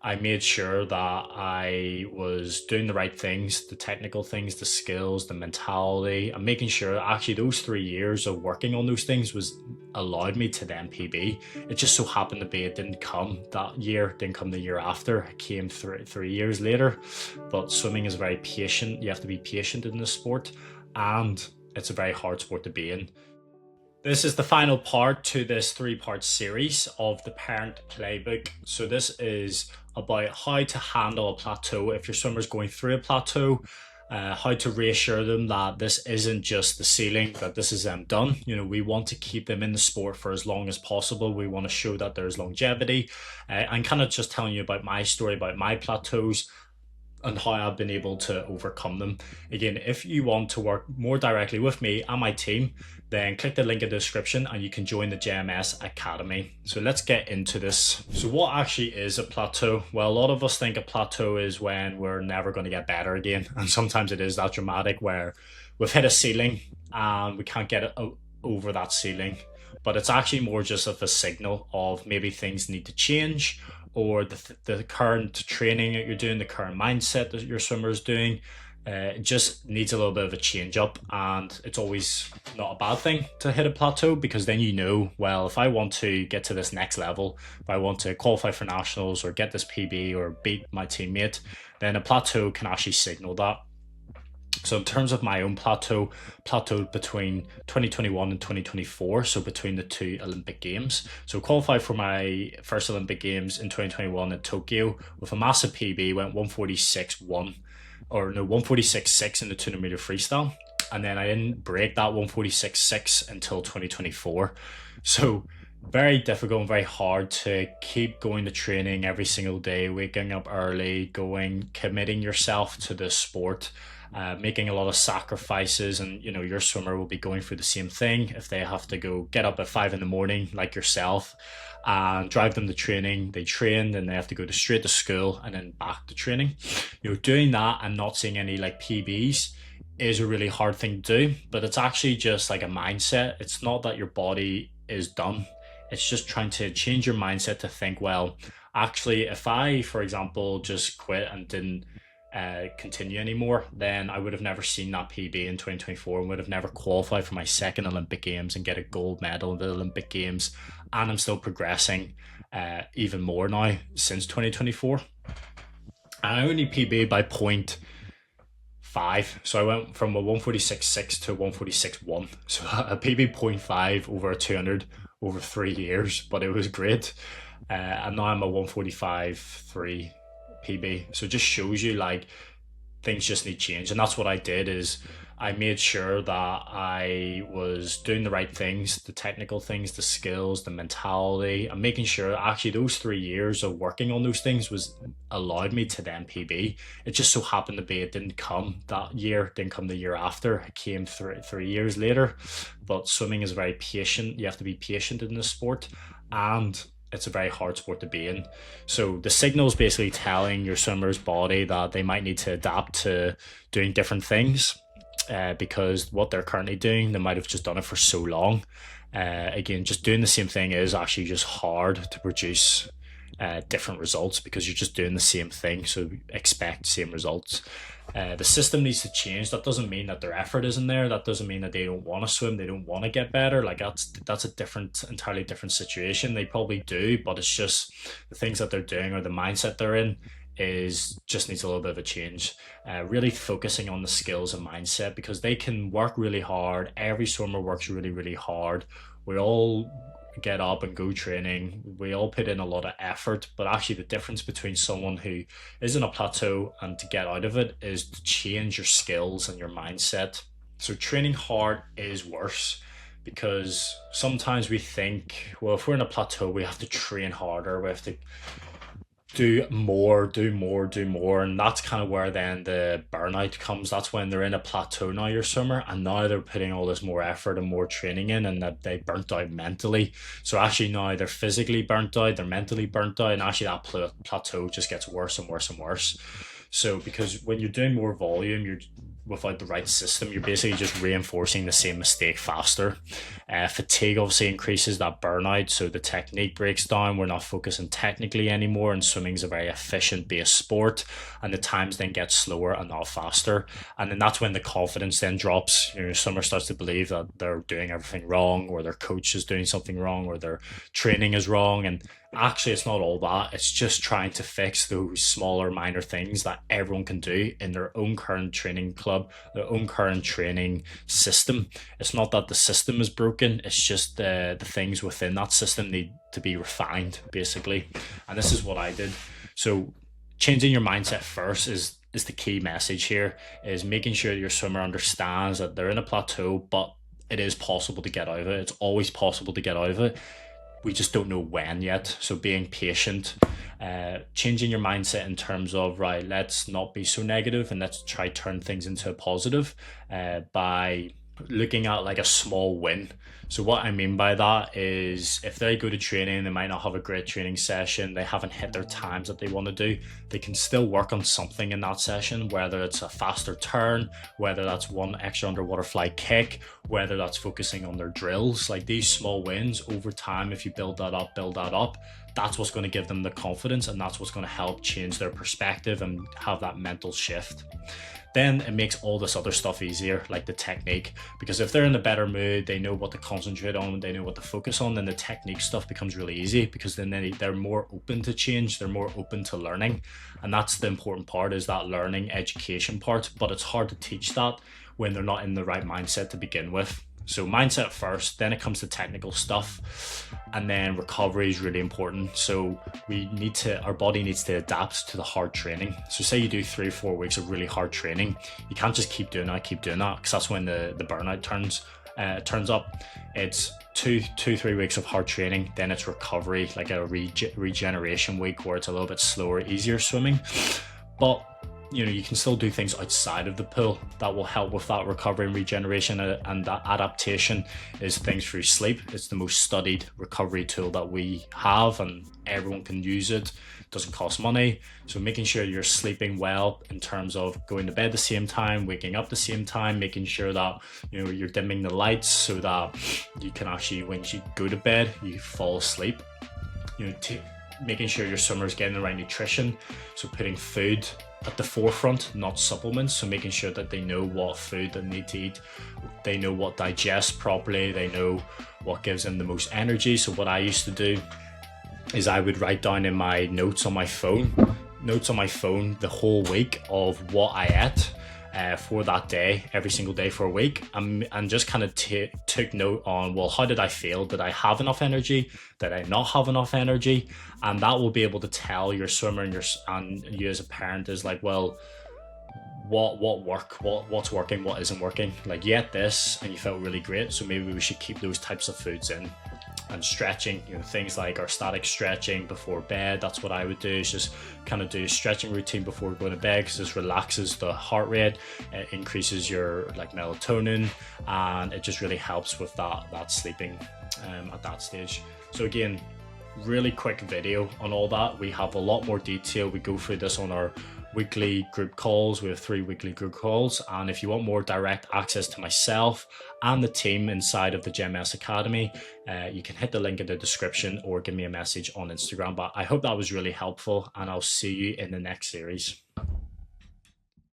I made sure that I was doing the right things, the technical things, the skills, the mentality, and making sure actually those 3 years of working on those things was allowed me to then PB. It just so happened to be it didn't come that year, didn't come the year after. It came 3 years later. But swimming is very patient. You have to be patient in this sport, and it's a very hard sport to be in. This is the final part to this three-part series of the Parent Playbook. So this is about how to handle a plateau if your swimmer's going through a plateau, how to reassure them that this isn't just the ceiling, that this is them done. You know, we want to keep them in the sport for as long as possible. We want to show that there's longevity. I'm kind of just telling you about my story, about my plateaus, and how I've been able to overcome them. Again, if you want to work more directly with me and my team, then click the link in the description and you can join the JMS Academy. So let's get into this. So what actually is a plateau? Well, a lot of us think a plateau is when we're never going to get better again. And sometimes it is that dramatic where we've hit a ceiling and we can't get over that ceiling. But it's actually more just of a signal of maybe things need to change, or the current training that you're doing, the current mindset that your swimmer is doing, it just needs a little bit of a change up. And it's always not a bad thing to hit a plateau, because then you know, well, if I want to get to this next level, if I want to qualify for nationals or get this PB or beat my teammate, then a plateau can actually signal that. So in terms of my own plateaued between 2021 and 2024, so between the two Olympic Games. So qualified for my first Olympic Games in 2021 in Tokyo with a massive PB, went 146.1, or no, 146.6 in the 200 meter freestyle. And then I didn't break that 146.6 until 2024. So very difficult and very hard to keep going to training every single day, waking up early, committing yourself to the sport. Making a lot of sacrifices, and you know your swimmer will be going through the same thing if they have to go get up at 5 a.m. like yourself and drive them to training. They train, then they have to go straight to school and then back to training. You know, doing that and not seeing any like PBs is a really hard thing to do, but it's actually just like a mindset. It's not that your body is done. It's just trying to change your mindset to think, well, actually, if I, for example, just quit and didn't continue anymore, then I would have never seen that PB in 2024 and would have never qualified for my second Olympic Games and get a gold medal in the Olympic Games. And I'm still progressing even more now since 2024. And I only PB by 0.5. So I went from a 146.6 to a 146.1. So a PB 0.5 over a 200 over 3 years, but it was great. And now I'm a 145.3 PB. So it just shows you like things just need change. And that's what I did, is I made sure that I was doing the right things, the technical things, the skills, the mentality, and making sure actually those 3 years of working on those things was allowed me to then PB. It just so happened to be it didn't come that year, didn't come the year after. It came 3 years later. But swimming is very patient. You have to be patient in this sport, and it's a very hard sport to be in. So the signal is basically telling your swimmer's body that they might need to adapt to doing different things, because what they're currently doing, they might have just done it for so long. Again, just doing the same thing is actually just hard to produce different results, because you're just doing the same thing, so expect same results. The system needs to change. That doesn't mean that their effort isn't there. That doesn't mean that they don't want to swim, they don't want to get better. Like that's a entirely different situation. They probably do, but it's just the things that they're doing or the mindset they're in is just needs a little bit of a change. Really focusing on the skills and mindset, because they can work really hard. Every swimmer works really, really hard. We all get up and go training. We all put in a lot of effort, but actually the difference between someone who is in a plateau and to get out of it is to change your skills and your mindset. So training hard is worse, because sometimes we think, well, if we're in a plateau, we have to train harder, we have to do more, and that's kind of where then the burnout comes. That's when they're in a plateau now, your swimmer, and now they're putting all this more effort and more training in, and that they burnt out mentally. So actually now they're physically burnt out, they're mentally burnt out, and actually that plateau just gets worse and worse and worse. So because when you're doing more volume, without the right system, you're basically just reinforcing the same mistake faster. Fatigue obviously increases that burnout, so the technique breaks down. We're not focusing technically anymore, and swimming is a very efficient based sport, and the times then get slower and not faster. And then that's when the confidence then drops. Swimmer starts to believe that they're doing everything wrong, or their coach is doing something wrong, or their training is wrong. And actually, it's not all that. It's just trying to fix those smaller, minor things that everyone can do in their own current training club, their own current training system. It's not that the system is broken. It's just the things within that system need to be refined, basically. And this is what I did. So changing your mindset first is the key message here, is making sure your swimmer understands that they're in a plateau, but it is possible to get out of it. It's always possible to get out of it. We just don't know when yet. So being patient, changing your mindset in terms of, right, let's not be so negative and let's try turn things into a positive by looking at like a small win. So what I mean by that is, if they go to training, they might not have a great training session, they haven't hit their times that they want to do, they can still work on something in that session, whether it's a faster turn, whether that's one extra underwater fly kick, whether that's focusing on their drills. Like these small wins over time, if you build that up, that's what's going to give them the confidence, and that's what's going to help change their perspective and have that mental shift. Then it makes all this other stuff easier, like the technique, because if they're in a better mood, they know what to concentrate on, they know what to focus on, then the technique stuff becomes really easy, because then they're more open to change, they're more open to learning. And that's the important part, is that learning education part. But it's hard to teach that when they're not in the right mindset to begin with. So mindset first, then it comes to technical stuff, and then recovery is really important. So our body needs to adapt to the hard training. So say you do 3 or 4 weeks of really hard training, you can't just keep doing that, because that's when the burnout turns up. It's 2-3 weeks of hard training, then it's recovery, like a regeneration week where it's a little bit slower, easier swimming. But you can still do things outside of the pool that will help with that recovery and regeneration, and that adaptation is things through sleep. It's the most studied recovery tool that we have, and everyone can use it. It doesn't cost money. So making sure you're sleeping well in terms of going to bed the same time, waking up the same time, making sure that you're dimming the lights so that you can actually, when you go to bed, you fall asleep. Making sure your swimmer's getting the right nutrition, so putting food at the forefront, not supplements. So making sure that they know what food they need to eat, they know what digests properly, they know what gives them the most energy. So what I used to do is I would write down in my notes on my phone the whole week of what I ate for that day, every single day for a week, and just kind of took note on, well, how did I feel? Did I have enough energy? Did I not have enough energy? And that will be able to tell your swimmer and you as a parent is like, well, what's working, what isn't working. Like, you ate this and you felt really great, so maybe we should keep those types of foods in. And stretching, things like our static stretching before bed, that's what I would do, is just kind of do a stretching routine before going to bed, because this relaxes the heart rate, it increases your melatonin, and it just really helps with that sleeping at that stage. So again, really quick video on all that. We have a lot more detail. We go through this on our weekly group calls. We have 3 weekly group calls, and if you want more direct access to myself and the team inside of the GMS Academy, you can hit the link in the description or give me a message on Instagram. But I hope that was really helpful, and I'll see you in the next series.